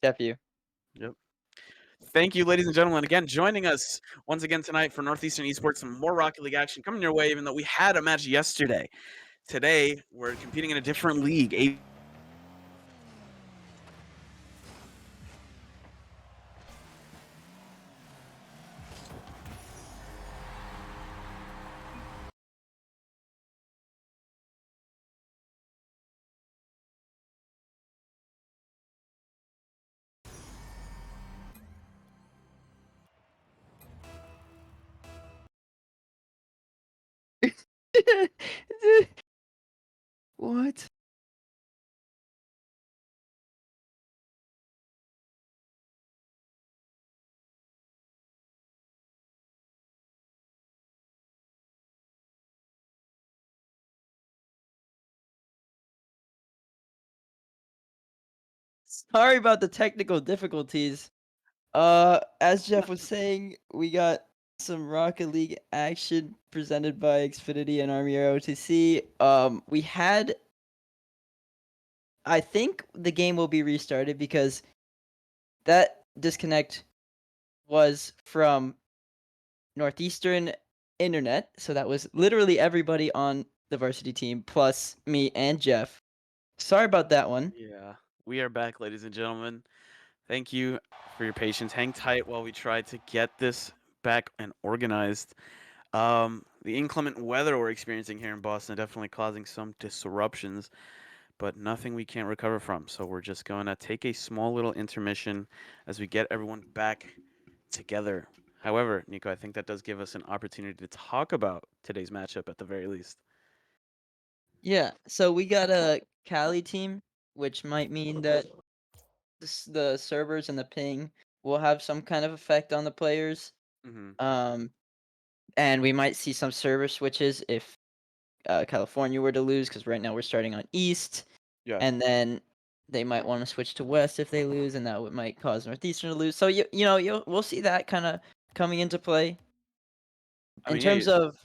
Jeffrro. Yep. Thank you, ladies and gentlemen. Again, joining us once again tonight for Northeastern Esports. Some more Rocket League action coming your way, even though we had a match yesterday. Today, we're competing in a different league. What? Sorry about the technical difficulties. As Jeff was saying, we got some Rocket League action presented by Xfinity and Army OTC. We had, I think the game will be restarted because that disconnect was from Northeastern internet. So that was literally everybody on the varsity team plus me and Jeff. Sorry about that one. Yeah, we are back, ladies and gentlemen. Thank you for your patience. Hang tight while we try to get this back and organized. The inclement weather we're experiencing here in Boston definitely causing some disruptions, but nothing we can't recover from. So we're just going to take a small little intermission as we get everyone back together. However, Nico, I think that does give us an opportunity to talk about today's matchup at the very least. Yeah, so we got a Cali team, which might mean that the servers and the ping will have some kind of effect on the players. Mm-hmm. Um, and we might see some server switches if California were to lose, because right now we're starting on East, Yes. and then they might want to switch to West if they lose, and that might cause Northeastern to lose. So we'll see that kind of coming into play. I In mean, yeah. terms of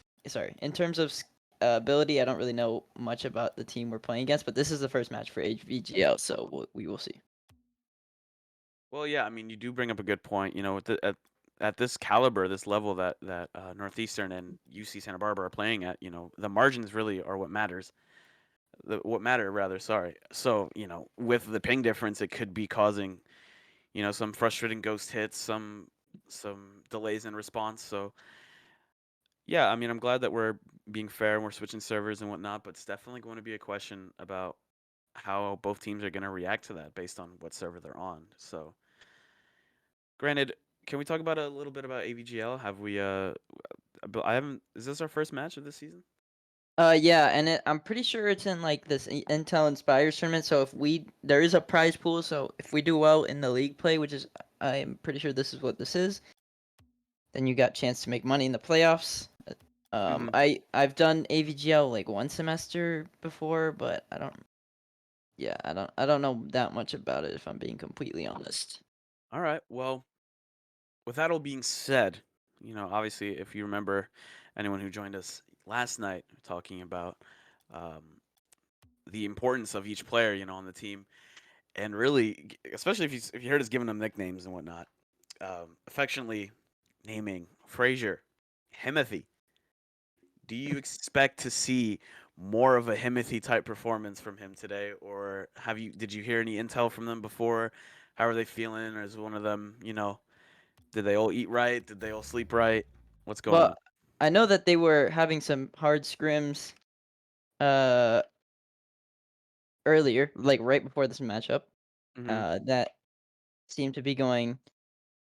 in terms of ability, I don't really know much about the team we're playing against, but this is the first match for AVGL, so we will see. Well, yeah. I mean, you do bring up a good point. At this caliber, this level that Northeastern and UC Santa Barbara are playing at, the margins really are what matters. What matter rather. Sorry. So with the ping difference, it could be causing some frustrating ghost hits, some delays in response. So yeah, I mean, I'm glad that we're being fair and we're switching servers and whatnot, but it's definitely going to be a question about how both teams are going to react to that based on what server they're on. So, granted, can we talk about a little bit about AVGL? Have we? But I haven't. Is this our first match of this season? Yeah, and I'm pretty sure it's in like this Intel Inspires tournament. So if there is a prize pool. So if we do well in the league play, which is I'm pretty sure this is what this is, then you got a chance to make money in the playoffs. Mm-hmm. I've done AVGL like one semester before, but I don't know that much about it if I'm being completely honest. All right. Well, with that all being said, obviously, if you remember, anyone who joined us last night talking about um, the importance of each player, on the team, and really, especially if you heard us giving them nicknames and whatnot, affectionately naming Frazier, Himothy. Do you expect to see more of a Himothy type performance from him today, or did you hear any intel from them before? How are they feeling? Or is one of them, did they all eat right? Did they all sleep right? What's going Well, on? I know that they were having some hard scrims uh earlier, like right before this matchup. Hmm. That seemed to be going.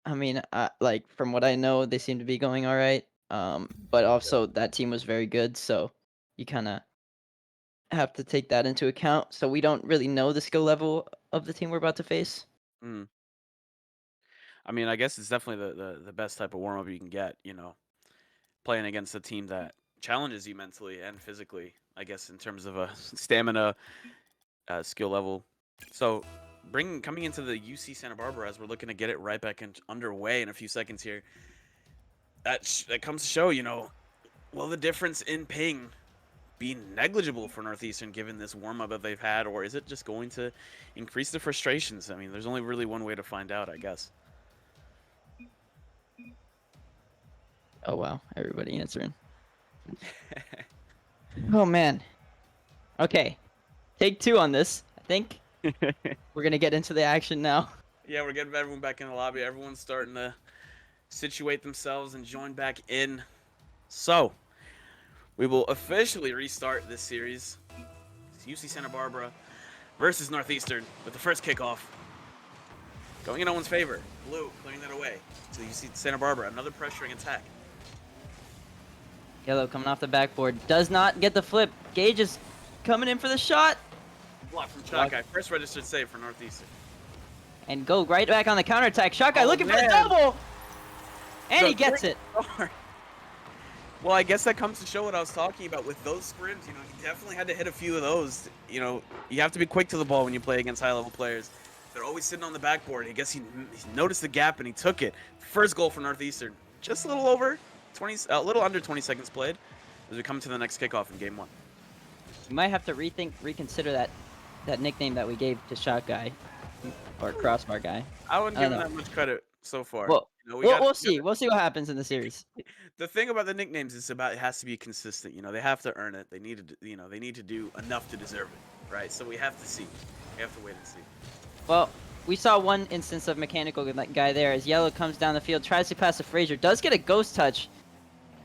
I mean, like from what I know, they seem to be going all right. But also that team was very good, so you kind of have to take that into account. So we don't really know the skill level of the team we're about to face. Mm. I mean, I guess it's definitely the best type of warm up you can get. Playing against a team that challenges you mentally and physically. I guess in terms of a stamina, skill level. So, coming into the UC Santa Barbara as we're looking to get it right back underway in a few seconds here. That comes to show, well, the difference in ping be negligible for Northeastern given this warm-up that they've had, or is it just going to increase the frustrations? I mean, there's only really one way to find out, I guess. Oh wow, everybody answering. Oh man. Okay, take 2 on this. I think we're gonna get into the action now. Yeah, we're getting everyone back in the lobby. Everyone's starting to situate themselves and join back in. So, we will officially restart this series. It's UC Santa Barbara versus Northeastern with the first kickoff going in no one's favor. Blue clearing that away. So UC Santa Barbara, another pressuring attack. Yellow coming off the backboard. Does not get the flip. Gage is coming in for the shot. Block from Shotguy. First registered save for Northeastern. And go right back on the counterattack. Shotguy looking for the man. double. And he The gets quick it. start. Well, I guess that comes to show what I was talking about with those scrims. You know, he definitely had to hit a few of those. You know, you have to be quick to the ball when you play against high-level players. They're always sitting on the backboard. I guess he noticed the gap and he took it. First goal for Northeastern. Just a little over 20, a little under 20 seconds played as we come to the next kickoff in game 1. You might have to reconsider that nickname that we gave to Shot Guy or Crossbar Guy. I wouldn't give him know. that much credit so far. Well, You know, we'll see. We'll see what happens in the series. The thing about the nicknames is it has to be consistent. You know, they have to earn it. They need to, you know, they need to do enough to deserve it, right? So we have to see. We have to wait and see. Well, we saw one instance of mechanical guy there as Yellow comes down the field, tries to pass to Frazier, does get a ghost touch.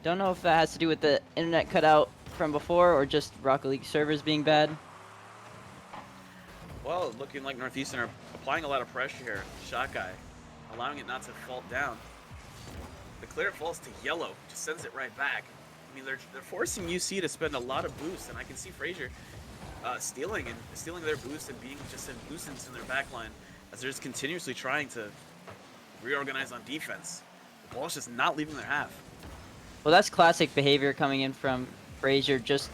Don't know if that has to do with the internet cutout from before or just Rocket League servers being bad. Well, looking like Northeastern are applying a lot of pressure here. Shot Guy, allowing it not to fall down. The clear falls to Yellow, just sends it right back. I mean, they're forcing UC to spend a lot of boost, and I can see Frazier stealing their boost and being just a nuisance in their backline as they're just continuously trying to reorganize on defense. The ball's just not leaving their half. Well, that's classic behavior coming in from Frazier. Just,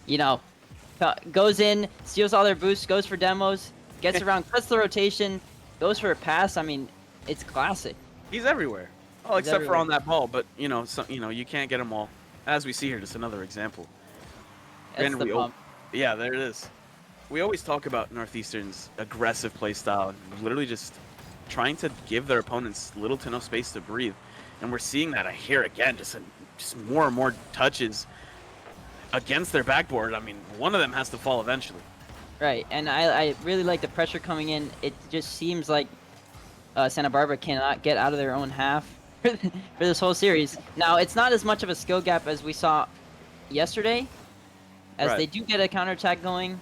you know, goes in, steals all their boosts, goes for demos, gets around, cuts the rotation, goes for a pass. I mean, it's classic. He's everywhere. Oh, except everywhere. for on that ball, but you know, you can't get them all. As we see here, just another example. That's the bump. Yeah, there it is. We always talk about Northeastern's aggressive play style, and literally just trying to give their opponents little to no space to breathe. And we're seeing that here again, just more and more touches against their backboard. I mean, one of them has to fall eventually. Right, and I really like the pressure coming in. It just seems like Santa Barbara cannot get out of their own half for this whole series. Now, it's not as much of a skill gap as we saw yesterday, as Right. they do get a counterattack going,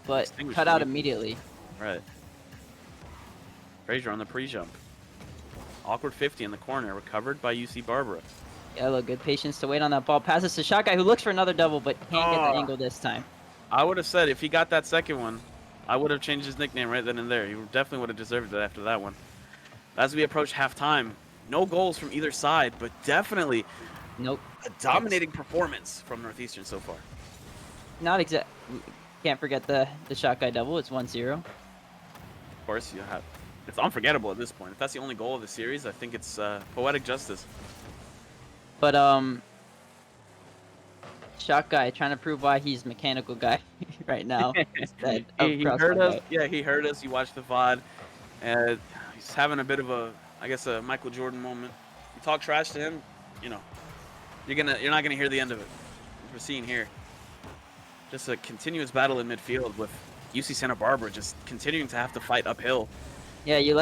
but Distinguished cut out lead. immediately. Right. Frazier on the pre-jump. Awkward 50 in the corner, recovered by UC Barbara. Yellow, good patience to wait on that ball. Passes to Shot Guy, who looks for another double, but can't get the Ah. angle this time. I would have said if he got that second one, I would have changed his nickname right then and there. He definitely would have deserved it after that one. As we approach halftime, no goals from either side, but definitely Nope. a dominating performance from Northeastern so far. Not exact. Can't forget the Shot Guy double. It's 1-0. Of course, it's unforgettable at this point. If that's the only goal of the series, I think it's poetic justice. But Shot Guy trying to prove why he's mechanical guy right now instead of he Crossbar heard us. Guy. Yeah, he heard us. You watched the VOD, and he's having a bit of a Michael Jordan moment. You talk trash to him, you know, you're not gonna hear the end of it. We're seeing here just a continuous battle in midfield with UC Santa Barbara just continuing to have to fight uphill. Yeah, you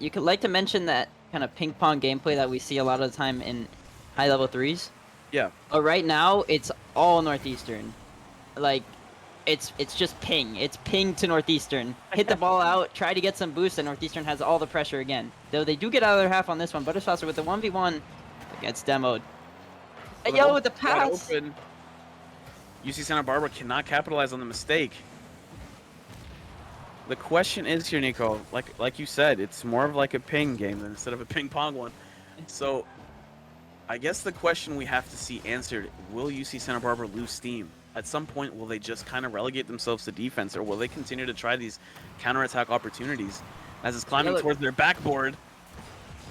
could like to mention that kind of ping pong gameplay that we see a lot of the time in high level 3s. Yeah. But right now it's all Northeastern. Like it's just ping. It's ping to Northeastern. Hit the ball out, try to get some boost, and Northeastern has all the pressure again. Though they do get out of their half on this one. Buttersaucer with the 1v1 gets demoed. And Yellow with the Wide pass. open. UC Santa Barbara cannot capitalize on the mistake. The question is here, Nico, like you said, it's more of like a ping game than instead of a ping pong one. So I guess the question we have to see answered, will UC Santa Barbara lose steam? At some point, will they just kind of relegate themselves to defense, or will they continue to try these counterattack opportunities as it's climbing towards their backboard?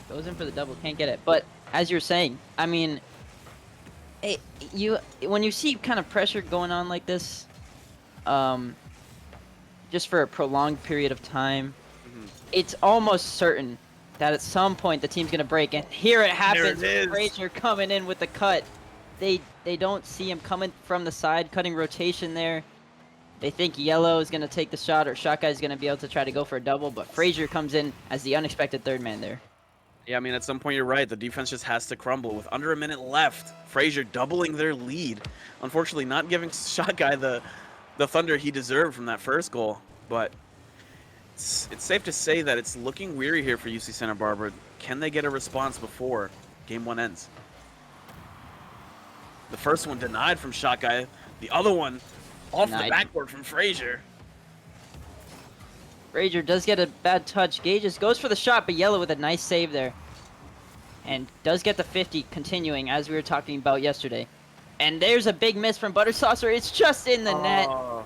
Goes in for the double, can't get it. But as you're saying, I mean, it, when you see kind of pressure going on like this, um, just for a prolonged period of time, Mhm. it's almost certain that at some point the team's gonna break, and here it There happens it with is. Frazier coming in with the cut. They don't see him coming from the side, cutting rotation there. They think Yellow is gonna take the shot, or Shot Guy's gonna be able to try to go for a double, but Frazier comes in as the unexpected third man there. Yeah, I mean, at some point you're right. The defense just has to crumble. With under a minute left, Frazier doubling their lead. Unfortunately, not giving Shot Guy the thunder he deserved from that first goal. But it's safe to say that it's looking weary here for UC Santa Barbara. Can they get a response before game one ends? The first one denied from Shot Guy. The other one off the Denied. backboard from Frazier. Frazier does get a bad touch. Gages goes for the shot, but Yellow with a nice save there. And does get the 50 continuing, as we were talking about yesterday. And there's a big miss from Butter Saucer. It's just in the net. Oh.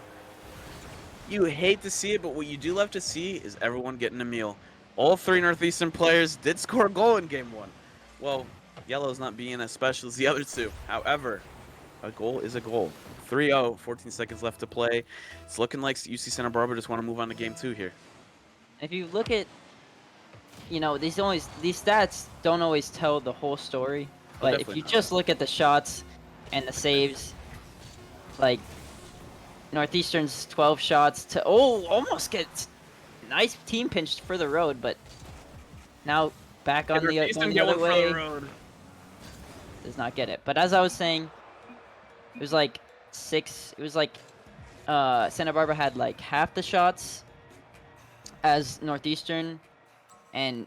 You hate to see it, but what you do love to see is everyone getting a meal. All three Northeastern players did score a goal in game one. Well, Yellow's not being as special as the other two. However, a goal is a goal. 3-0, 14 seconds left to play. It's looking like UC Santa Barbara just want to move on to game two here. If you look at, these stats don't always tell the whole story. Oh, But if definitely you not. just look at the shots and the saves, like Northeastern's 12 shots to almost gets nice team pinched for the road, but now back on the Northeastern going the other going from the way, road. does not get it. But as I was saying, it was like Santa Barbara had like half the shots as Northeastern, and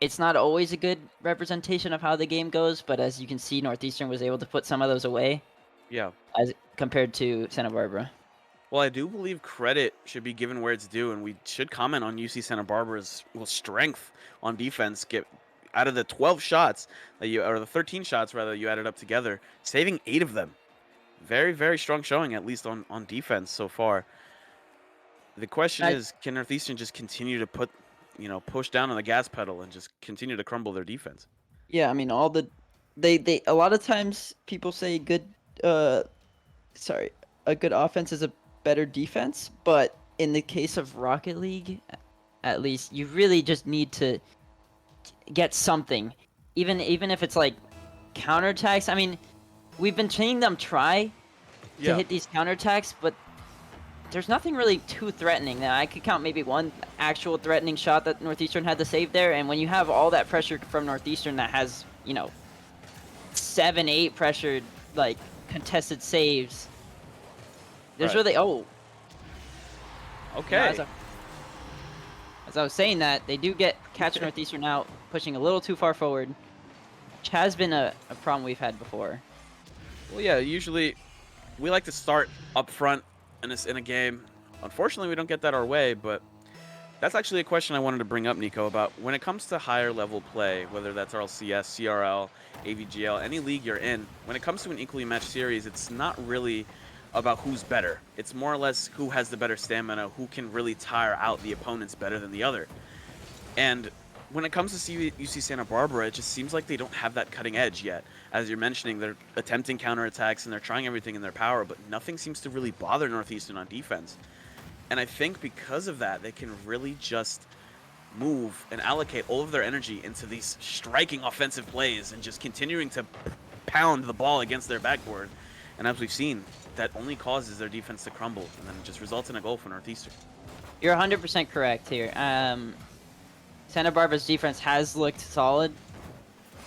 it's not always a good representation of how the game goes, but as you can see, Northeastern was able to put some of those away Yeah. as compared to Santa Barbara. Well, I do believe credit should be given where it's due, and we should comment on UC Santa Barbara's strength on defense. Get out of the 12 shots or the 13 shots rather, you added up together, saving 8 of them. Very, very strong showing, at least on defense so far. The question I, is, can Northeastern just continue to push down on the gas pedal and just continue to crumble their defense? yeah, I mean they a lot of times people say uh a good offense is a better defense, but in the case of Rocket League, at least you really just need to get something, even if it's like counterattacks. I mean, we've been seeing them try to Yeah, hit these counterattacks, but there's nothing really too threatening. Now I could count maybe one actual threatening shot that Northeastern had to save there, and when you have all that pressure from Northeastern that has 7, 8 pressured like contested saves, there's right. really Okay. as I was saying that they do catch Northeastern out, pushing a little too far forward, which has been a problem we've had before. Well, yeah, usually we like to start up front in a game. Unfortunately, we don't get that our way, but that's actually a question I wanted to bring up, Nico, about when it comes to higher level play, whether that's RLCS, CRL, AVGL, any league you're in, when it comes to an equally matched series, it's not really about who's better. It's more or less who has the better stamina, who can really tire out the opponents better than the other. And when it comes to UC Santa Barbara, it just seems like they don't have that cutting edge yet. As you're mentioning, they're attempting counterattacks and they're trying everything in their power, but nothing seems to really bother Northeastern on defense. And I think because of that, they can really just move and allocate all of their energy into these striking offensive plays and just continuing to pound the ball against their backboard. And as we've seen, that only causes their defense to crumble, and then it just results in a goal for Northeastern. You're 100% correct here. Santa Barbara's defense has looked solid,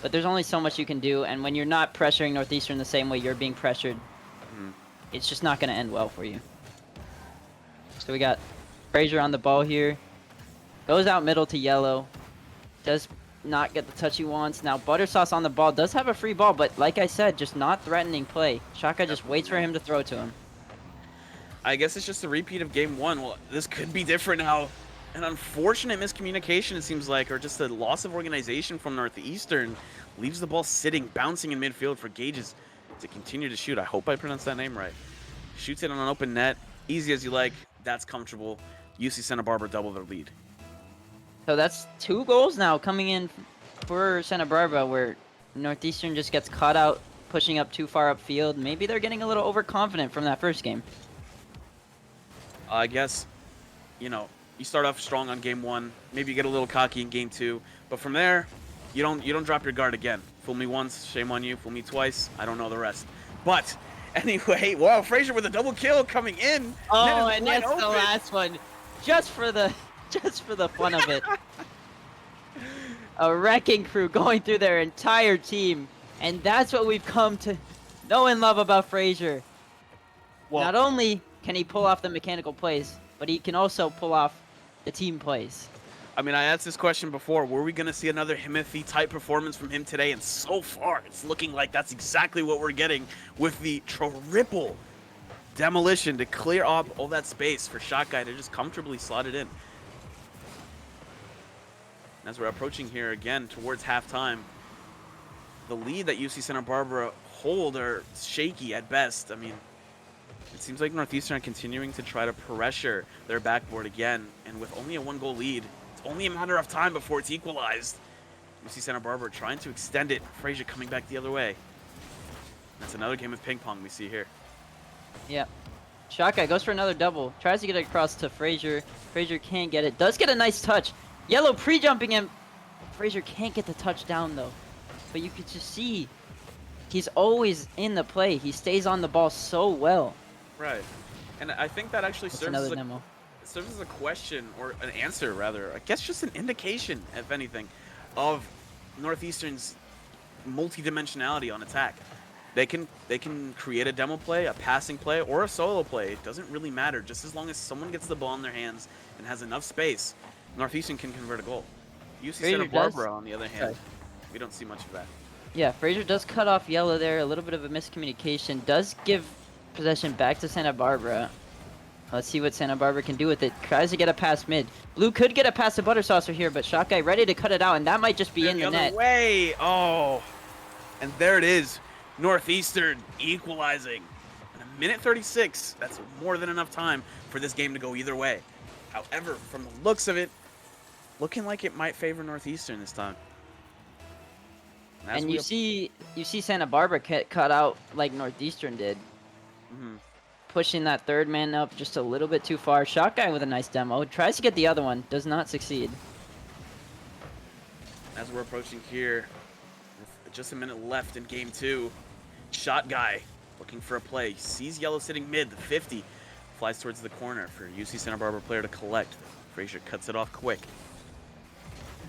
but there's only so much you can do, and when you're not pressuring Northeastern the same way you're being pressured, it's just not going to end well for you. So we got Frazier on the ball here. Goes out middle to Yellow. Does not get the touch he wants. Now Buttersauce on the ball. Does have a free ball, but like I said, just not threatening play. Shaka just waits for him to throw to him. I guess it's just a repeat of game one. Well, this could be different now. An unfortunate miscommunication, it seems like, or just a loss of organization from Northeastern leaves the ball sitting, bouncing in midfield for Gages to continue to shoot. I hope I pronounced that name right. Shoots it on an open net. Easy as you like. That's comfortable. UC Santa Barbara double their lead. So that's 2 goals now coming in for Santa Barbara, where Northeastern just gets caught out pushing up too far upfield. Maybe they're getting a little overconfident from that first game. I guess, you know, you start off strong on game 1. Maybe you get a little cocky in game 2, but from there, you don't drop your guard again. Fool me once, shame on you. Fool me twice, I don't know the rest. But anyway, wow, Frazier with a double kill coming in. Oh, and that's the last one, just for the fun of it. A wrecking crew going through their entire team, and that's what we've come to know and love about Frazier. Well, not only can he pull off the mechanical plays, but he can also pull off the team plays. I mean, I asked this question before. Were we going to see another Himothy type performance from him today? And so far, it's looking like that's exactly what we're getting with the triple demolition to clear up all that space for Shot Guy to just comfortably slot it in. As we're approaching here again towards halftime, the lead that UC Santa Barbara hold are shaky at best. I mean, it seems like Northeastern are continuing to try to pressure their backboard again, and with only a 1-goal lead, it's only a matter of time before it's equalized. UC Santa Barbara trying to extend it. Frazier coming back the other way. That's another game of ping pong we see here. Yeah. Shot Guy goes for another double. Tries to get it across to Frazier. Frazier can't get it. Does get a nice touch. Yellow pre-jumping him. Frazier can't get the touchdown though. But you could just see he's always in the play. He stays on the ball so well. Right. And I think that actually serves as a question, or an answer rather. I guess just an indication, if anything, of Northeastern's multi-dimensionality on attack. They can create a demo play, a passing play, or a solo play. It doesn't really matter. Just as long as someone gets the ball in their hands and has enough space, Northeastern can convert a goal. UC Santa Barbara, on the other hand, we don't see much of that. Yeah, Frazier does cut off Yellow there. A little bit of a miscommunication. Does give possession back to Santa Barbara. Let's see what Santa Barbara can do with it. Tries to get a pass mid. Blue could get a pass to Butter Saucer here, but Shot Guy ready to cut it out, and that might just be in the net. Way. Oh, and there it is. Northeastern equalizing. In a minute 36, that's more than enough time for this game to go either way. However, from the looks of it, looking like it might favor Northeastern this time. And you see Santa Barbara cut out like Northeastern did. Pushing that third man up just a little bit too far. Shot Guy with a nice demo. Tries to get the other one. Does not succeed. As we're approaching here, with just a minute left in game 2, Shot Guy looking for a play. Sees Yellow sitting mid, the 50. Flies towards the corner for UC Santa Barbara player to collect. Frazier cuts it off quick.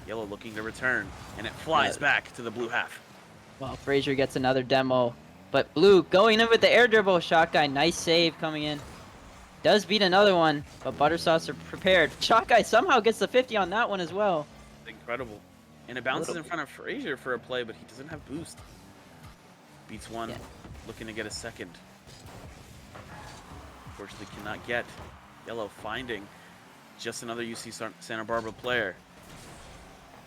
Yellow looking to return, and it flies back to the blue half. Well, Frazier gets another demo. But Blue going in with the air dribble. Shot Guy, nice save coming in. Does beat another one, but Butter Sauce are prepared. Shot Guy somehow gets the 50 on that one as well. Incredible. And it bounces in front of Frazier for a play, but he doesn't have boost. Beats one, looking to get a second. Unfortunately cannot get. Yellow finding just another UC Santa Barbara player.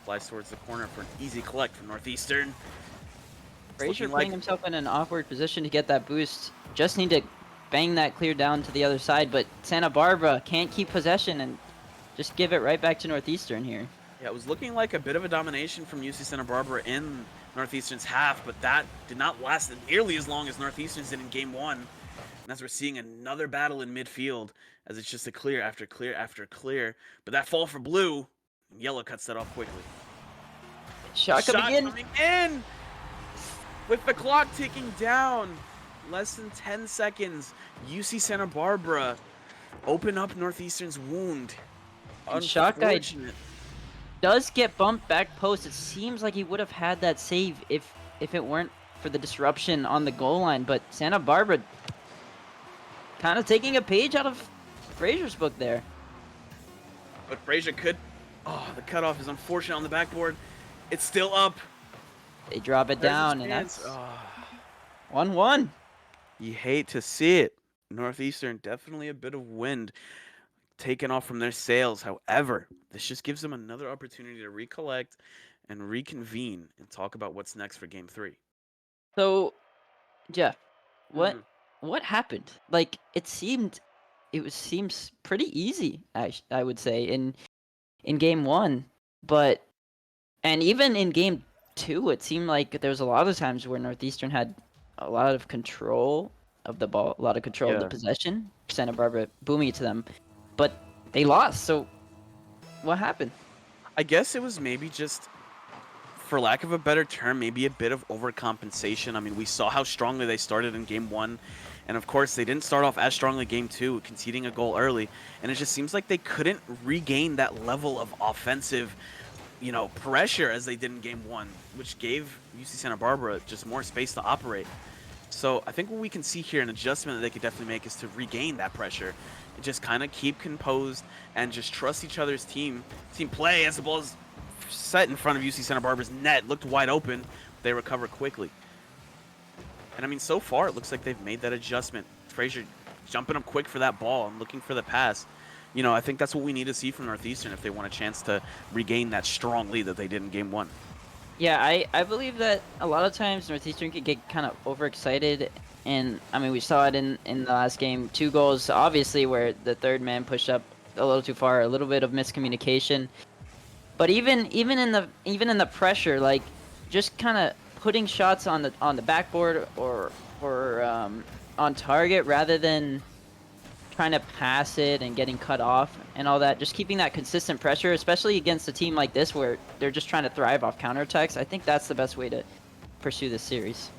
Flies towards the corner for an easy collect from Northeastern. Frazier putting himself in an awkward position to get that boost. Just need to bang that clear down to the other side, but Santa Barbara can't keep possession and just give it right back to Northeastern here. Yeah, it was looking like a bit of a domination from UC Santa Barbara in Northeastern's half, but that did not last nearly as long as Northeastern's did in game 1. And as we're seeing another battle in midfield, as it's just a clear after clear after clear. But that fall for Blue, and Yellow cuts that off quickly. Shot coming in! With the clock ticking down, less than 10 seconds, UC Santa Barbara open up Northeastern's wound. And Shot Guy does get bumped back post. It seems like he would have had that save if it weren't for the disruption on the goal line. But Santa Barbara kind of taking a page out of Frazier's book there. But Frazier could... Oh, the cutoff is unfortunate on the backboard. It's still up. They drop it down, and that's 1-1. You hate to see it. Northeastern, definitely a bit of wind taken off from their sails. However, this just gives them another opportunity to recollect and reconvene and talk about what's next for Game 3. So, Jeff, what happened? Like, it seems pretty easy, I would say, in Game 1. And even in Game 2, it seemed like there was a lot of times where Northeastern had a lot of control of the ball, a lot of control of the Yeah. possession. Santa Barbara booming it to them, but they lost. So what happened? I guess it was maybe just, for lack of a better term, maybe a bit of overcompensation. I mean, we saw how strongly they started in game one. And of course, they didn't start off as strongly game two, conceding a goal early. And it just seems like they couldn't regain that level of offensive, pressure as they did in game one, which gave UC Santa Barbara just more space to operate. So I think what we can see here, an adjustment that they could definitely make, is to regain that pressure and just kind of keep composed and just trust each other's team play. As the ball is set in front of UC Santa Barbara's net, looked wide open, they recover quickly. And I mean, so far it looks like they've made that adjustment. Frazier jumping up quick for that ball and looking for the pass. I think that's what we need to see from Northeastern if they want a chance to regain that strong lead that they did in game one. Yeah, I believe that a lot of times Northeastern could get kind of overexcited, and I mean we saw it in the last game. 2 goals, obviously, where the third man pushed up a little too far, a little bit of miscommunication. But even in the pressure, like just kind of putting shots on the backboard or on target rather than trying to pass it and getting cut off and all that, just keeping that consistent pressure, especially against a team like this where they're just trying to thrive off counterattacks. I think that's the best way to pursue this series.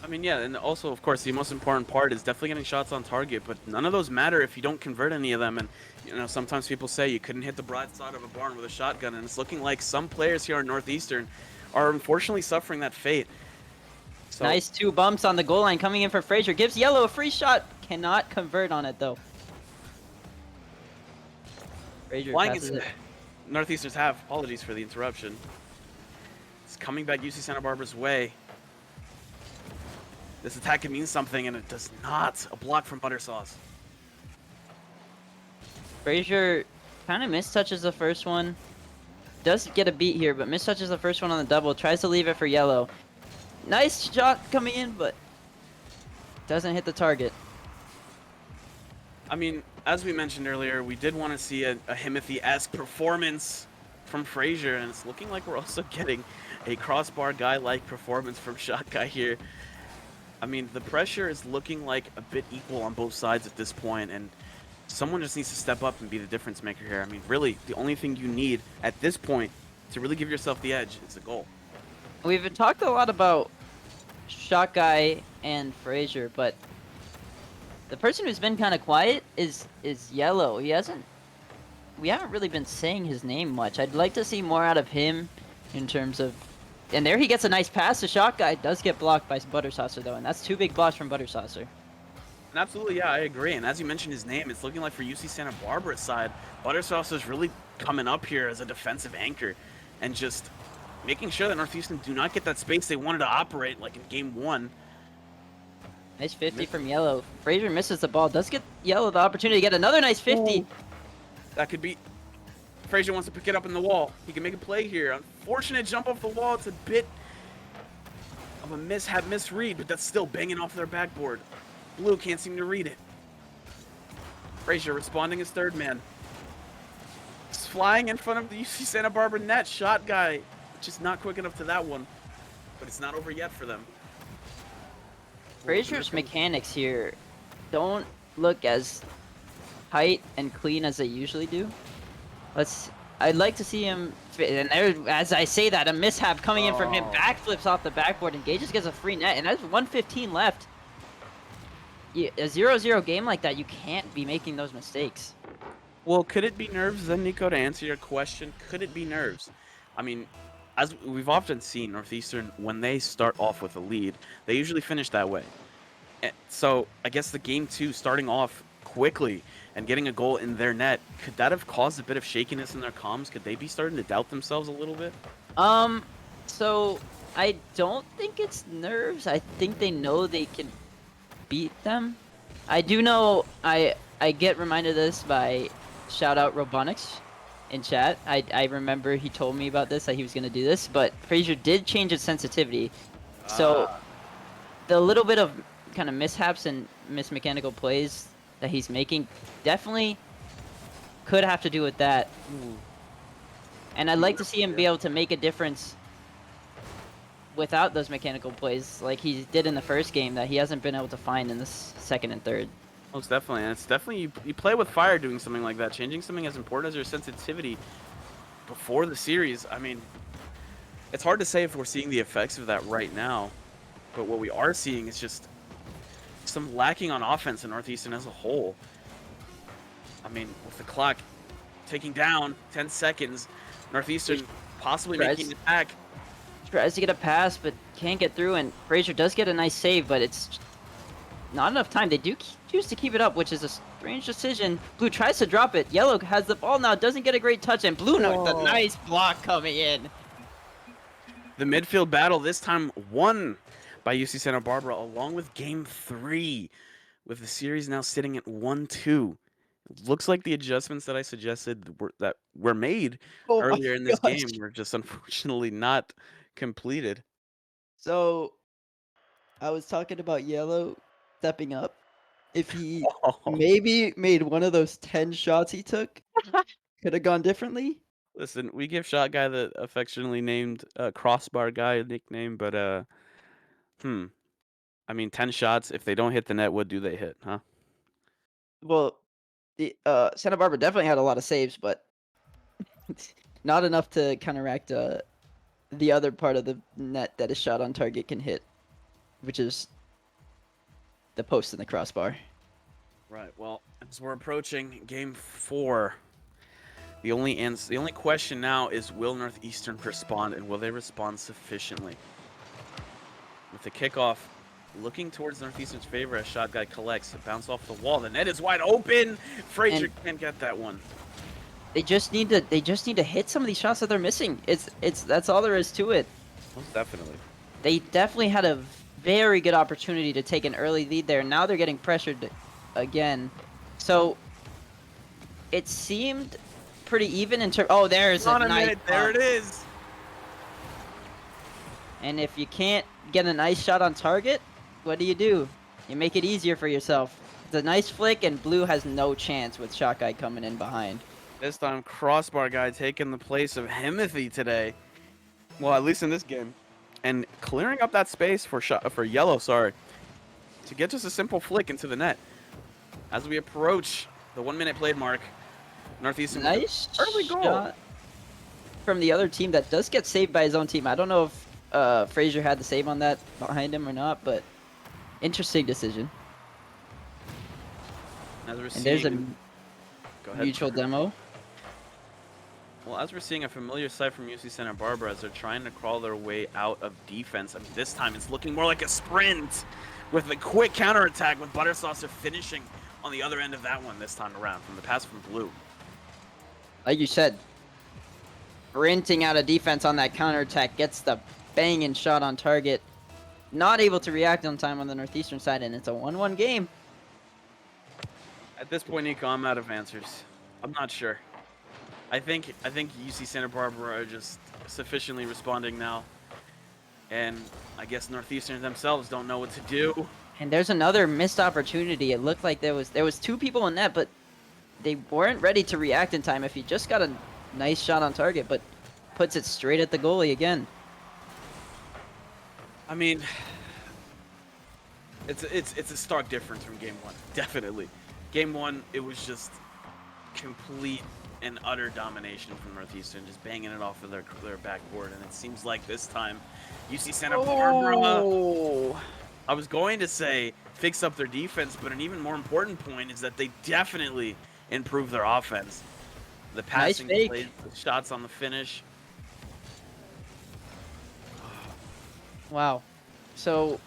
I mean, yeah, and also, of course, the most important part is definitely getting shots on target, but none of those matter if you don't convert any of them. And, sometimes people say you couldn't hit the broadside of a barn with a shotgun, and it's looking like some players here in Northeastern are unfortunately suffering that fate. So, Nice 2 bumps on the goal line coming in for Frazier. Gives Yellow a free shot. Cannot convert on it, though. Frazier passes it. Northeastern's have. Apologies for the interruption. It's coming back UC Santa Barbara's way. This attack can mean something, and it does not. A block from Buttersauce. Frazier kind of mistouches the first one. Does get a beat here, but mistouches the first one on the double. Tries to leave it for Yellow. Nice shot coming in, but doesn't hit the target. I mean, as we mentioned earlier, we did want to see a Himothy-esque performance from Frazier, and it's looking like we're also getting a crossbar guy-like performance from Shot Guy here. I mean, the pressure is looking like a bit equal on both sides at this point, and someone just needs to step up and be the difference maker here. I mean, really, the only thing you need at this point to really give yourself the edge is a goal. We've talked a lot about Shot Guy and Frazier, but the person who's been kind of quiet is Yellow. We haven't really been saying his name much. I'd like to see more out of him in terms of, and there he gets a nice pass. The Shot Guy does get blocked by Buttersaucer though, and that's 2 big blocks from Buttersaucer. And absolutely, yeah, I agree. And as you mentioned his name, it's looking like for UC Santa Barbara's side, Buttersauce is really coming up here as a defensive anchor and just making sure that Northeastern do not get that space they wanted to operate like in game one. Nice 50 from Yellow. Frazier misses the ball. Does get Yellow the opportunity to get another nice 50. Ooh. That could be... Frazier wants to pick it up in the wall. He can make a play here. Unfortunate jump off the wall. It's a bit of a misread, but that's still banging off their backboard. Blue can't seem to read it. Frazier responding as third man. It's flying in front of the UC Santa Barbara net. Shot Guy just not quick enough to that one. But it's not over yet for them. Frazier's mechanics here don't look as tight and clean as they usually do. I'd like to see him, and there, as I say that, a mishap coming in from him, backflips off the backboard, engages, gets a free net, and there's 1:15 left. A 0-0 game like that, you can't be making those mistakes. Well, could it be nerves then, Nico, to answer your question? Could it be nerves? I mean, as we've often seen, Northeastern, when they start off with a lead, they usually finish that way. So I guess the game two starting off quickly and getting a goal in their net, could that have caused a bit of shakiness in their comms? Could they be starting to doubt themselves a little bit? So I don't think it's nerves. I think they know they can beat them. I do know I get reminded of this by shout out Robonics in chat. I remember he told me about this, that he was going to do this, but Frazier did change its sensitivity. So the little bit of kind of mishaps and mismechanical plays that he's making definitely could have to do with that. And I'd like to see him be able to make a difference without those mechanical plays like he did in the first game that he hasn't been able to find in this second and third. Most definitely, and it's definitely you play with fire doing something like that, changing something as important as your sensitivity before the series. I mean, it's hard to say if we're seeing the effects of that right now, but what we are seeing is just some lacking on offense in Northeastern as a whole. I mean, with the clock taking down 10 seconds, Northeastern possibly making an attack. Tries to get a pass, but can't get through, and Frazier does get a nice save, but it's not enough time. They do choose to keep it up, which is a strange decision. Blue tries to drop it. Yellow has the ball now, doesn't get a great touch, and Blue knocked a nice block coming in. The midfield battle this time won by UC Santa Barbara, along with Game 3, with the series now sitting at 1-2. Looks like the adjustments that I suggested were made earlier in this game were just unfortunately not completed. So, I was talking about Yellow stepping up. If he maybe made one of those 10 shots he took, could have gone differently. Listen, we give Shot Guy the affectionately named Crossbar Guy nickname, but I mean, 10 shots, if they don't hit the net, what do they hit, huh? Well, the Santa Barbara definitely had a lot of saves, but not enough to counteract the other part of the net that a shot on target can hit, which is the post and the crossbar. Right. Well, as we're approaching Game 4, the only question now is, will Northeastern respond, and will they respond sufficiently? With the kickoff looking towards Northeastern's favor as Shot Guy collects, a bounce off the wall. The net is wide open. Frazier can't get that one. They just need to hit some of these shots that they're missing. That's all there is to it. Most definitely. They definitely had a very good opportunity to take an early lead there. Now they're getting pressured again. So it seemed pretty even in terms. Oh, there's a nice. There it is. And if you can't get a nice shot on target, what do? You make it easier for yourself. It's a nice flick, and Blue has no chance with Shot Guy coming in behind. This time, Crossbar Guy taking the place of Himothy today. Well, at least in this game. And clearing up that space for Yellow, to get just a simple flick into the net. As we approach the 1 minute played mark, Northeastern nice early goal shot from the other team that does get saved by his own team. I don't know if Frazier had the save on that behind him or not, but interesting decision. As we're and there's a mutual demo. Well, as we're seeing a familiar sight from UC Santa Barbara as they're trying to crawl their way out of defense. I mean, this time it's looking more like a sprint with a quick counterattack, with Buttersaucer finishing on the other end of that one this time around from the pass from Blue. Like you said, sprinting out of defense on that counterattack, gets the banging shot on target. Not able to react on time on the Northeastern side, and it's a 1-1 game. At this point, Nico, I'm out of answers. I'm not sure. I think UC Santa Barbara are just sufficiently responding now, and I guess Northeastern themselves don't know what to do. And there's another missed opportunity. It looked like there was two people in net, but they weren't ready to react in time. If he just got a nice shot on target, but puts it straight at the goalie again. I mean, it's a stark difference from Game 1, definitely. Game 1, it was just complete and utter domination from Northeastern, just banging it off of their backboard, and it seems like this time, UC Santa Barbara, I was going to say fix up their defense, but an even more important point is that they definitely improve their offense. The passing plays, the shots on the finish. Wow. So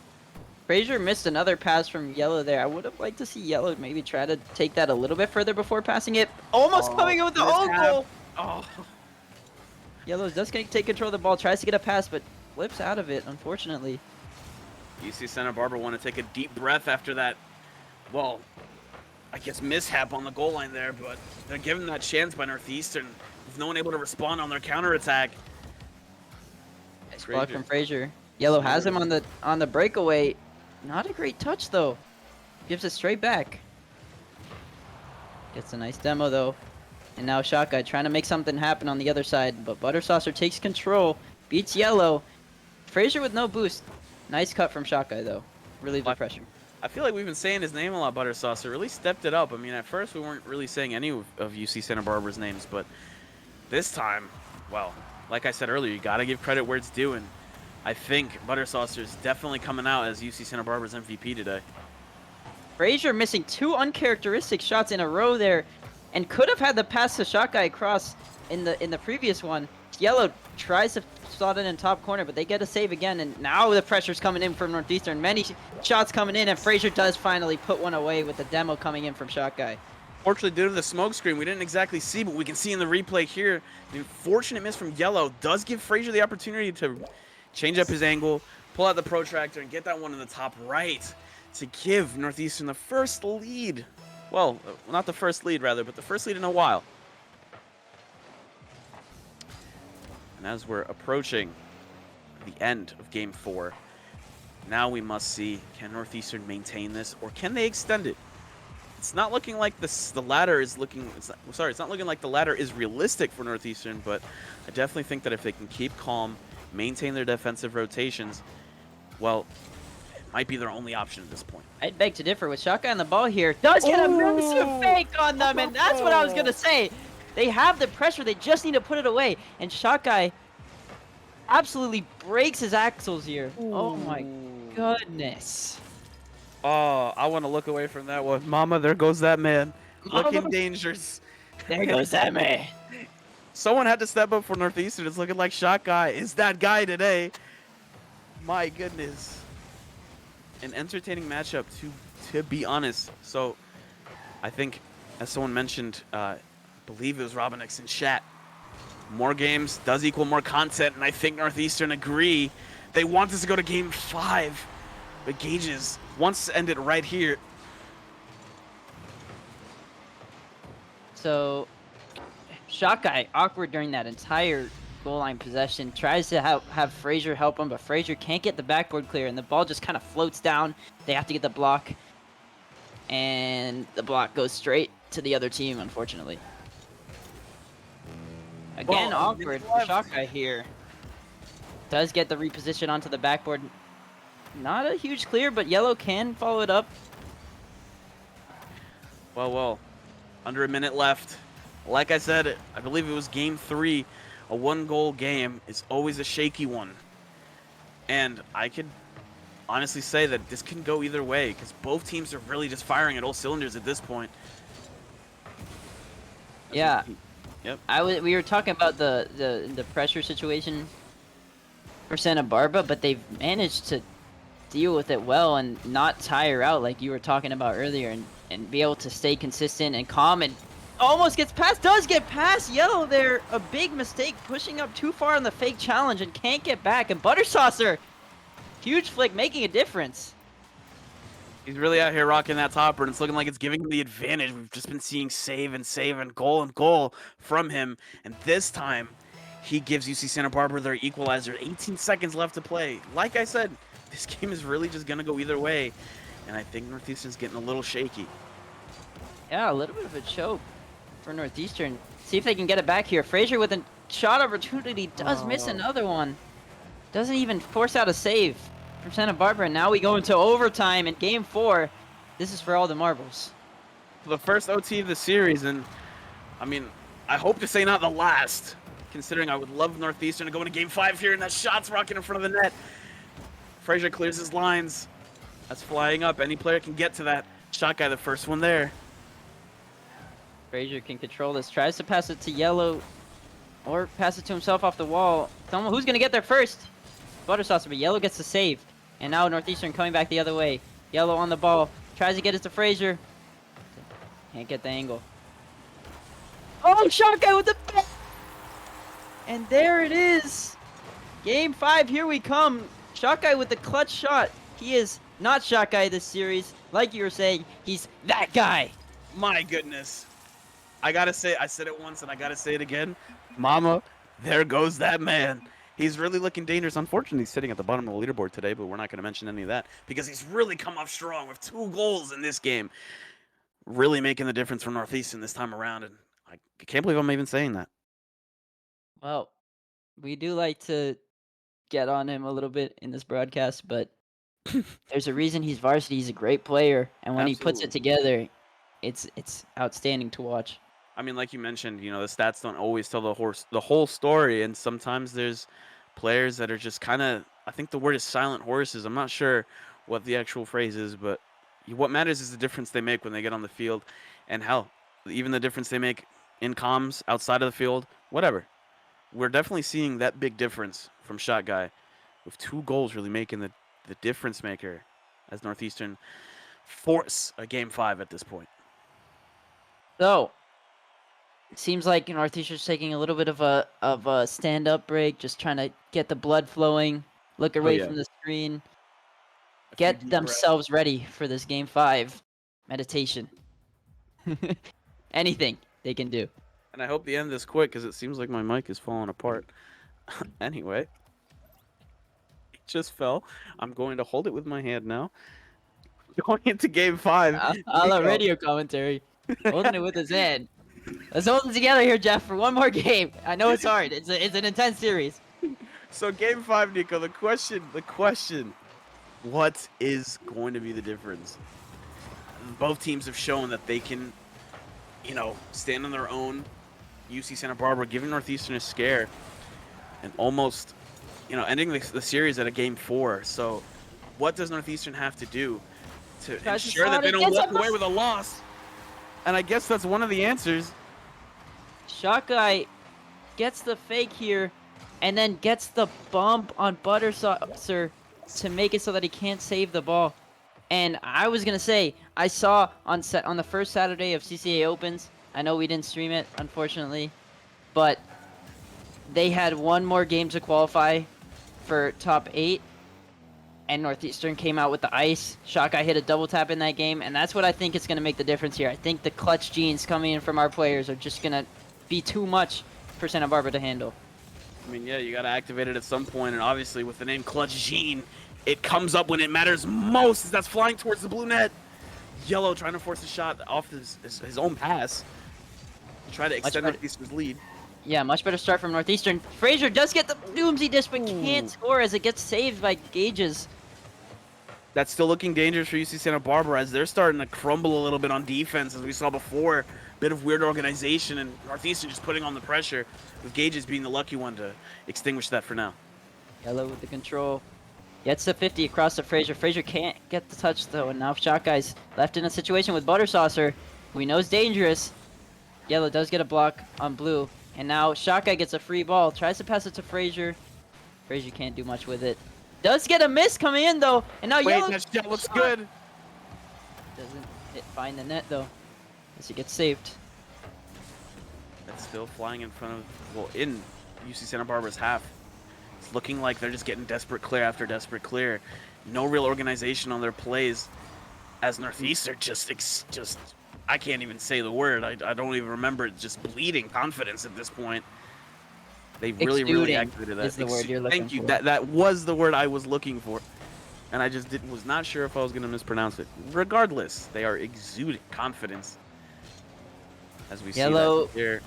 Frazier missed another pass from Yellow there. I would have liked to see Yellow maybe try to take that a little bit further before passing it. Almost coming in with the own goal. Oh. Yellow does take control of the ball, tries to get a pass, but flips out of it, unfortunately. UC Santa Barbara want to take a deep breath after that, well, I guess mishap on the goal line there, but they're given that chance by Northeastern with no one able to respond on their counterattack. Nice block from Frazier. Yellow has him on the breakaway. Not a great touch though. Gives it straight back. Gets a nice demo though. And now Shot Guy trying to make something happen on the other side, but Buttersaucer takes control, beats Yellow. Frazier with no boost. Nice cut from Shot Guy, though. Relieve the Well, pressure. I feel like we've been saying his name a lot, Butter Sauce. It really stepped it up. I mean, at first we weren't really saying any of UC Santa Barbara's names, but this time, well, like I said earlier, you got to give credit where it's due, and I think Butter Saucer is definitely coming out as UC Santa Barbara's MVP today. Frazier missing 2 uncharacteristic shots in a row there, and could have had the pass to Shot Guy across in the previous one. Yellow tries to slot it in top corner, but they get a save again, and now the pressure's coming in from Northeastern. Many shots coming in, and Frazier does finally put one away with the demo coming in from Shot Guy. Fortunately, due to the smoke screen, we didn't exactly see, but we can see in the replay here, the unfortunate miss from Yellow does give Frazier the opportunity to change up his angle, pull out the protractor, and get that one in the top right to give Northeastern the first lead. Well, not the first lead, rather, but the first lead in a while. And as we're approaching the end of Game 4, now we must see, can Northeastern maintain this, or can they extend it? It's not looking like the ladder is looking. It's not looking like the ladder is realistic for Northeastern, but I definitely think that if they can keep calm, maintain their defensive rotations, well, it might be their only option at this point. I'd beg to differ with Shot Guy on the ball here. Does get a massive fake on them, and that's what I was gonna say. They have the pressure, they just need to put it away, and Shot Guy absolutely breaks his axles here. Oh my goodness. Oh, I want to look away from that one. Mama, there goes that man. Looking dangerous. There goes that man. Someone had to step up for Northeastern. It's looking like Shot Guy is that guy today. My goodness. An entertaining matchup, to be honest. So, I think, as someone mentioned, I believe it was Robinix in chat, more games does equal more content, and I think Northeastern agree. They want this to go to Game 5, but Gages wants to end it right here. So, Shot Guy, awkward during that entire goal line possession, tries to have Frazier help him, but Frazier can't get the backboard clear, and the ball just kind of floats down. They have to get the block, and the block goes straight to the other team, unfortunately. Again, awkward for Shot Guy here. Does get the reposition onto the backboard. Not a huge clear, but Yellow can follow it up. Well, under a minute left. Like I said, I believe it was Game 3. A one-goal game is always a shaky one. And I could honestly say that this can go either way, because both teams are really just firing at all cylinders at this point. Yeah. Yep. We were talking about the pressure situation for Santa Barbara, but they've managed to deal with it well and not tire out like you were talking about earlier, and be able to stay consistent and calm, and almost gets past, does get past Yellow there. A big mistake, pushing up too far on the fake challenge and can't get back, and Butter Saucer, huge flick, making a difference. He's really out here rocking that topper, and it's looking like it's giving him the advantage. We've just been seeing save and goal from him, and this time he gives UC Santa Barbara their equalizer. 18 seconds left to play. Like I said, this game is really just gonna go either way, and I think Northeastern's getting a little shaky. Yeah, a little bit of a choke for Northeastern. See if they can get it back here. Frazier with a shot opportunity does miss another one. Doesn't even force out a save from Santa Barbara. And now we go into overtime in Game 4. This is for all the marbles. The first OT of the series, and I mean, I hope to say not the last, considering I would love Northeastern to go into Game 5 here, and that shot's rocking in front of the net. Frazier clears his lines. That's flying up. Any player can get to that. Shot Guy, the first one there. Frazier can control this. Tries to pass it to Yellow, or pass it to himself off the wall. Someone who's going to get there first? Butter Saucer, but Yellow gets the save. And now Northeastern coming back the other way. Yellow on the ball. Tries to get it to Frazier. Can't get the angle. Oh, Shot Guy with the... And there it is. Game 5, here we come. Shot Guy with the clutch shot. He is not Shot Guy this series. Like you were saying, he's that guy. My goodness. I gotta say, I said it once and I gotta say it again. Mama, there goes that man. He's really looking dangerous. Unfortunately, he's sitting at the bottom of the leaderboard today, but we're not going to mention any of that because he's really come off strong with 2 goals in this game. Really making the difference for Northeastern this time around, and I can't believe I'm even saying that. Well, we do like to get on him a little bit in this broadcast, but there's a reason he's varsity. He's a great player, and when he puts it Absolutely. together, it's outstanding to watch. I mean, like you mentioned, the stats don't always tell the whole story, and sometimes there's players that are just kind of. I think the word is silent horses. I'm not sure what the actual phrase is, but what matters is the difference they make when they get on the field, and hell, even the difference they make in comms outside of the field. Whatever. We're definitely seeing that big difference from Shot Guy, with 2 goals really making the difference maker, as Northeastern force a game 5 at this point. So it seems like Northeastern's taking a little bit of a stand up break, just trying to get the blood flowing, look Oh away yeah, from the screen, a few get deep breaths. themselves ready for this game 5. Meditation. Anything they can do. And I hope the end is quick because it seems like my mic is falling apart. Anyway, it just fell. I'm going to hold it with my hand now. Going into game 5, A la Nico. radio commentary, holding it with his hand. Let's hold it together here, Jeff, for one more game. I know it's hard. It's an intense series. So game 5, Nico. The question. What is going to be the difference? Both teams have shown that they can, stand on their own. UC Santa Barbara giving Northeastern a scare and almost, ending the series at a game 4. So what does Northeastern have to do to Tries to ensure that slide they it, don't gets walk up away with a loss? And I guess that's one of the answers. Shot Guy gets the fake here, and then gets the bump on Butter Saucer to make it so that he can't save the ball. And I was gonna say, I saw on the first Saturday of CCA Opens. I know we didn't stream it, unfortunately, but they had one more game to qualify for top 8, and Northeastern came out with the ice. Shot Guy hit a double tap in that game, and that's what I think is going to make the difference here. I think the clutch genes coming in from our players are just going to be too much for Santa Barbara to handle. I mean, yeah, you got to activate it at some point, and obviously with the name Clutch Gene, it comes up when it matters most, as that's flying towards the blue net. Yellow trying to force a shot off his own pass. Try to extend Northeastern's lead. Yeah, much better start from Northeastern. Frazier does get the Doomsy Dish, but can't score as it gets saved by Gages. That's still looking dangerous for UC Santa Barbara as they're starting to crumble a little bit on defense, as we saw before. Bit of weird organization, and Northeastern just putting on the pressure, with Gages being the lucky one to extinguish that for now. Yellow with the control. Gets the 50 across to Frazier. Frazier can't get the touch, though, and now Shot Guy's left in a situation with Butter Saucer, who we know is dangerous. Yellow does get a block on blue, and now Shot Guy gets a free ball. Tries to pass it to Frazier. Frazier can't do much with it. Does get a miss coming in, though, and now Yellow... That shot looks good. Doesn't find the net, though, as he gets saved. That's still flying in front of, well, in UC Santa Barbara's half. It's looking like they're just getting desperate clear after desperate clear. No real organization on their plays, as Northeastern just I can't even say the word. I don't even remember it. Just bleeding confidence at this point. They really activated that. Is the word you're looking Thank you. for. That was the word I was looking for, and I just was not sure if I was going to mispronounce it. Regardless, they are exuding confidence, as we Yellow see that here.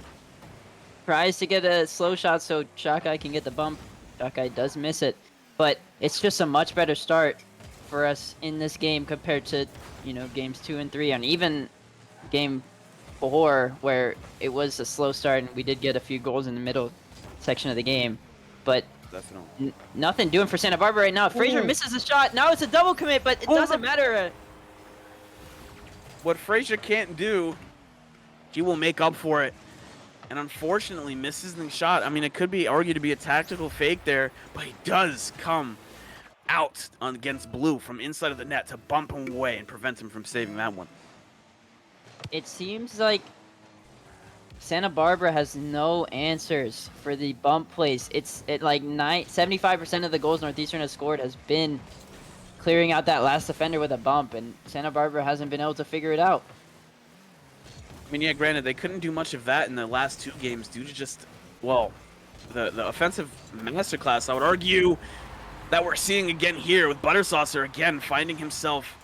tries to get a slow shot so Shot Guy can get the bump. Shot Guy does miss it, but it's just a much better start for us in this game compared to, games 2 and 3, and even game 4, where it was a slow start and we did get a few goals in the middle section of the game. But nothing doing for Santa Barbara right now. Frazier misses a shot. Now it's a double commit, but it doesn't matter. What Frazier can't do, he will make up for it. And unfortunately misses the shot. I mean, it could be argued to be a tactical fake there, but he does come out against Blue from inside of the net to bump him away and prevent him from saving that one. It seems like Santa Barbara has no answers for the bump plays. It's 75% of the goals Northeastern has scored has been clearing out that last defender with a bump, and Santa Barbara hasn't been able to figure it out. I mean, yeah, granted, they couldn't do much of that in the last 2 games due to just, well, the offensive masterclass, I would argue, that we're seeing again here with Butter Saucer again finding himself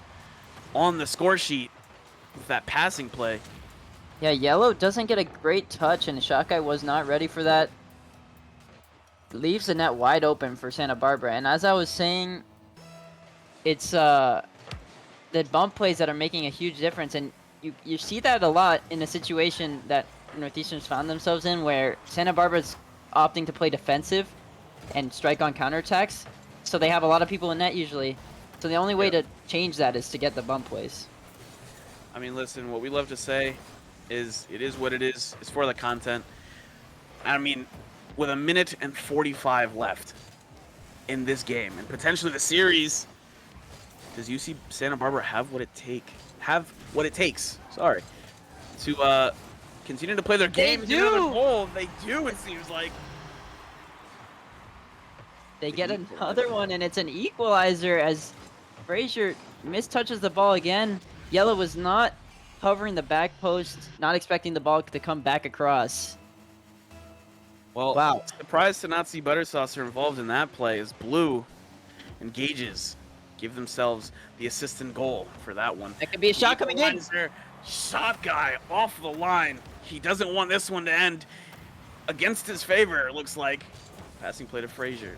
on the score sheet with that passing play. Yeah, Yellow doesn't get a great touch, and Shot Guy was not ready for that. leaves the net wide open for Santa Barbara. And as I was saying, it's the bump plays that are making a huge difference, and you see that a lot in a situation that Northeastern's found themselves in, where Santa Barbara's opting to play defensive and strike on counterattacks, so they have a lot of people in net usually. So the only way Yeah. to change that is to get the bump plays. I mean, listen, what we love to say is it is what it is. It's for the content. I mean, with a minute and 45 left in this game and potentially the series, does UC Santa Barbara have what it takes? Sorry, to continue to play their They game and get another do. goal? They do. It seems like They the get another equalizer. one, and it's an equalizer as Frazier mistouches the ball again. Yellow was not covering the back post, not expecting the ball to come back across. Well, Wow. surprised to not see Buttersaucer involved in that play as Blue engages, give themselves the assistant goal for that one. That could be a shot coming in. Equalizer, shot guy off the line. He doesn't want this one to end against his favor, it looks like. Passing play to Frazier.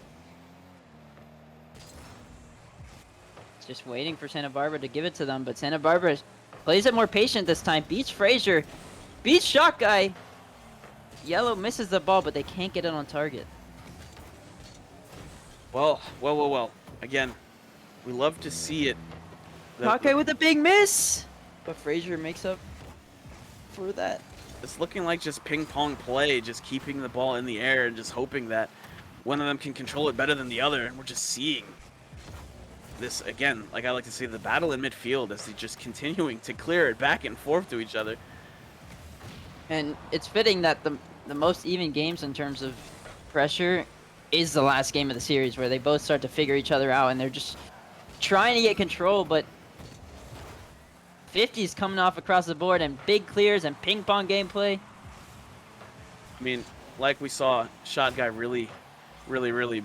Just waiting for Santa Barbara to give it to them, but Santa Barbara plays it more patient this time. Beats Frazier. Beats shot guy. Yellow misses the ball, but they can't get it on target. Well. Again, we love to see it. Shot guy with a big miss, but Frazier makes up for that. It's looking like just ping pong play, just keeping the ball in the air and just hoping that one of them can control it better than the other. And we're just seeing this again, like I like to say, the battle in midfield as they just continuing to clear it back and forth to each other. And it's fitting that the most even games in terms of pressure is the last game of the series, where they both start to figure each other out and they're just trying to get control, but 50s coming off across the board and big clears and ping pong gameplay. I mean, like we saw, shot guy really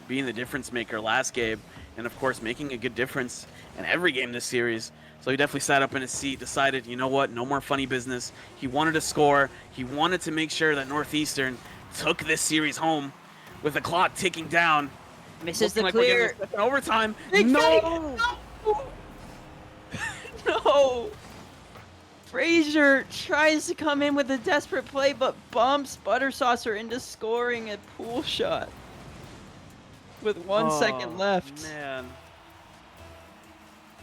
being the difference maker last game, and of course making a good difference in every game this series. So he definitely sat up in his seat, decided, you know what, no more funny business. He wanted to score. He wanted to make sure that Northeastern took this series home with the clock ticking down. Misses Looking the like we're getting clear. this second overtime. Big No! no! No! Frazier tries to come in with a desperate play, but bumps Buttersaucer into scoring a pool shot with 1 second Oh, left. man.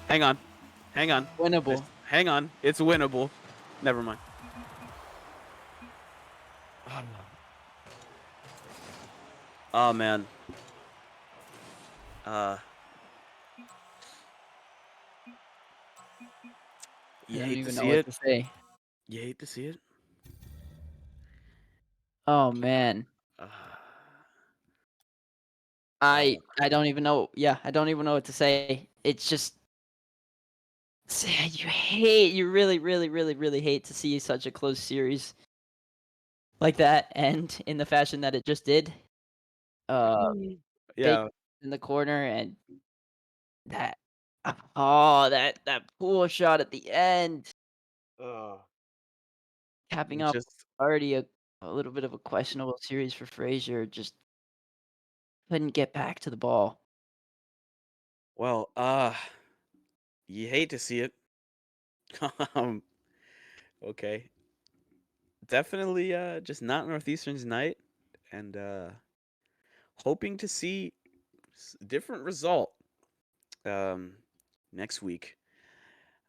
Hang on. Winnable. Hang on. It's winnable. Never mind. Oh, man. I You don't hate to even know see what it. to say. You hate to see it. Oh man. Uh, I oh, I don't even know. Yeah, I don't even know what to say. It's just you really hate to see such a close series like that end in the fashion that it just did. Big yeah. in the corner and that that pool shot at the end, Uh, capping it off just already a little bit of a questionable series for Frazier. Just couldn't get back to the ball. well, you hate to see it. um, okay. Definitely just not Northeastern's night and hoping to see different result um next week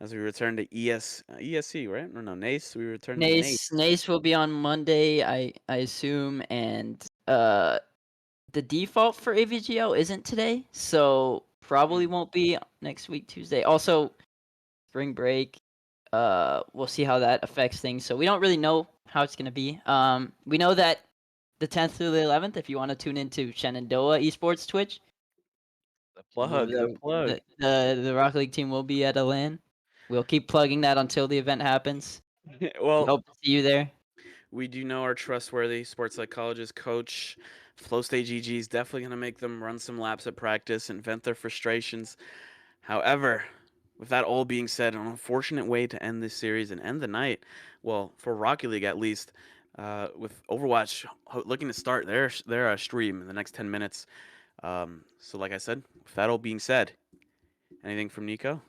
as we return to ESC, right? No, NACE. We return to NACE. Nace will be on Monday, I assume, and the default for AVGL isn't today, so probably Mm. won't be next week Tuesday. Also, spring break, we'll see how that affects things. So we don't really know how it's gonna be. We know that the 10th through the 11th, if you want to tune into Shenandoah Esports Twitch, The plug. the Rocket League team will be at a LAN. We'll keep plugging that until the event happens. We Well, hope to see you there. we do know our trustworthy sports psychologist coach, Flow State GG, is definitely going to make them run some laps at practice and vent their frustrations. However, with that all being said, an unfortunate way to end this series and end the night, well, for Rocket League at least, with Overwatch looking to start their stream in the next 10 minutes. So like I said, with that all being said, anything from Nico?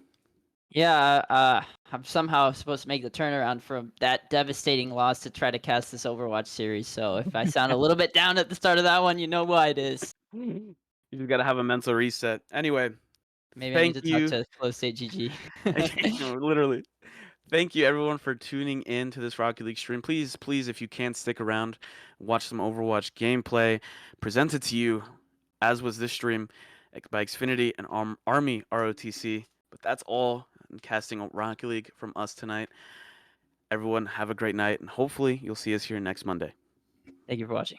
Yeah, I'm somehow supposed to make the turnaround from that devastating loss to try to cast this Overwatch series. So if I sound a little bit down at the start of that one, you know why it is. You just gotta have a mental reset. Anyway, Maybe I need thank to talk you. to Flow State GG. No, literally. Thank you everyone for tuning in to this Rocket League stream. Please, please, if you can stick around, watch some Overwatch gameplay presented to you, as was this stream, by Xfinity and Army ROTC. But that's all in casting Rocket League from us tonight. Everyone, have a great night, and hopefully you'll see us here next Monday. Thank you for watching.